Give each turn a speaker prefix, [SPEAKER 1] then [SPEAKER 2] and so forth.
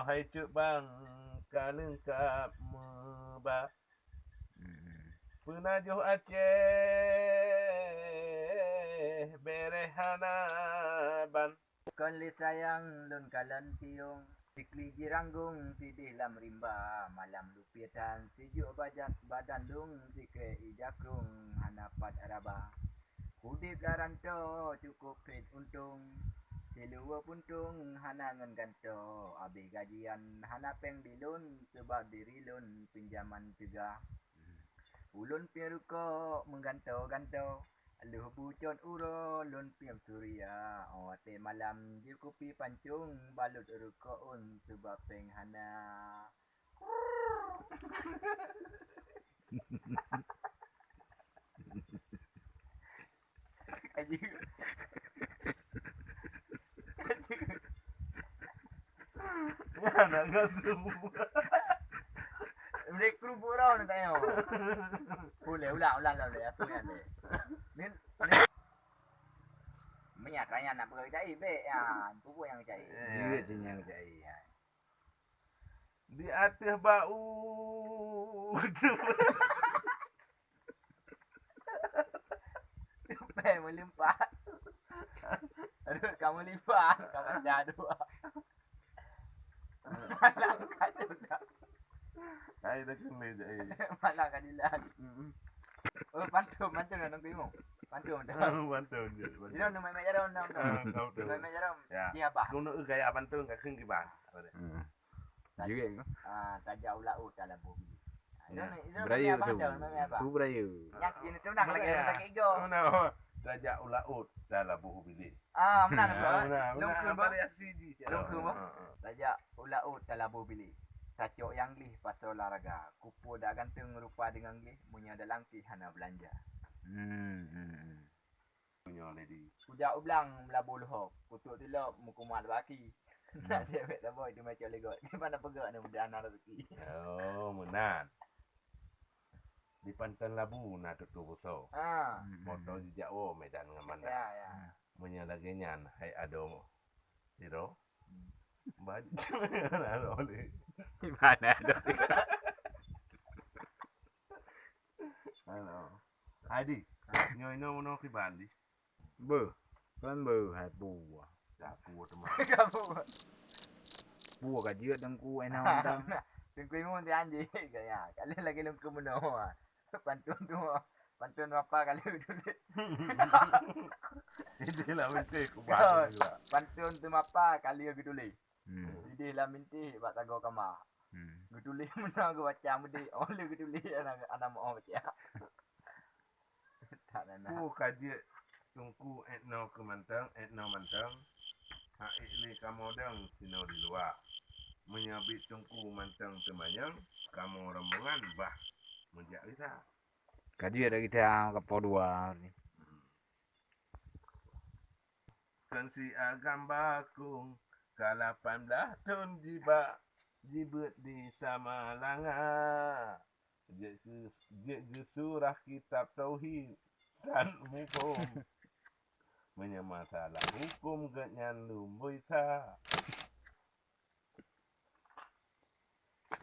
[SPEAKER 1] hai cuk bang kalengkap meba penajuh Aceh berehana ban
[SPEAKER 2] Kon li sayang lun kalan tiung Dikli jiranggung tidih lam rimba malam lupitan sijuk bajak badan dung sike ijakrung hanapat araba hudip laranto cukup fit untung silua puntung hanangan ganto abi gajian hanapeng dilun sebab dirilun pinjaman juga ulun piruko mengganto-ganto Aluh bucon uro lun piam surya te malam di kopi pancung balut rukoun sebab penghana aji
[SPEAKER 1] anak semua
[SPEAKER 2] break kru burau na tayo boleh ulang boleh apa yang ni minyak raya nak pergi cari be ya tu yang cari
[SPEAKER 3] Juga jenyang cai.
[SPEAKER 1] di atas bau
[SPEAKER 2] pe melimpah aduh kamu limpah kamu jadu malah kacau dah
[SPEAKER 1] ai dah kena jai
[SPEAKER 2] malah kadilan oh pantun nak bingung pantun dah
[SPEAKER 1] bantu je
[SPEAKER 2] Ino no may jarom no.
[SPEAKER 1] kau tu
[SPEAKER 2] May jarom.
[SPEAKER 1] ya
[SPEAKER 2] Dia ba?
[SPEAKER 1] kau nak gaya bantu enggak keng kiban
[SPEAKER 3] Juga ko.
[SPEAKER 2] Tajau laut dalam bumi.
[SPEAKER 3] Beraya tu. Tu beraya.
[SPEAKER 2] Yang ini tu nak lagi nak igo.
[SPEAKER 1] mana raja ulaut dalam buhu bilik
[SPEAKER 2] Menang tu.
[SPEAKER 1] lungkun variasi di
[SPEAKER 2] Lungkun ba? Raja laut dalam bumi. Sacok yang lih pasal olahraga. Kupu dah gantung rupa dengan lih. Punya ada langkih hana belanja.
[SPEAKER 1] punya lady
[SPEAKER 2] Ujak ublang melabuh luhok. Kutuk tilok mukumat baki. Tak ada bet tak boy tu macam legot. Di mana pegak ni mudah anak rezeki.
[SPEAKER 1] oh menan di Pantan Labu na tutu buso moto di Jawa Medan ngamanda
[SPEAKER 2] Ya.
[SPEAKER 1] menyalagenyan hai ado siro baju oleh
[SPEAKER 3] Di mana ada?
[SPEAKER 1] halo Adi nyoy no no kibandi
[SPEAKER 3] Bơ. Kan bơ hai bùa.
[SPEAKER 1] dah puas teman
[SPEAKER 2] Kamu.
[SPEAKER 3] Bùa cả dưa đằng cu ai nào đâu.
[SPEAKER 2] Tungkuin mo ti anji kaya. Kali lagi lung kumuno. Pantun apa kali dulu.
[SPEAKER 1] ini lah mesti kubandi juga
[SPEAKER 2] Pantun tu apa kali dulu. Jadi lah minti buat tago kama. Guduli mana go baca mudi. Only guduli anak mau baca. Tak nak.
[SPEAKER 1] ku kaji tungku etno kemantang etno mantang ha ile kamodang sino di luar menyabit tungku mantang temayang kamu rombongan bah menjak kita
[SPEAKER 3] Kaji ada kita kapo dua ni.
[SPEAKER 1] kan si agam bakung ke 18 tahun jibut di Samalanga je surah kitab tauhid dan hukum menyamasalah hukum ganyan lumbuita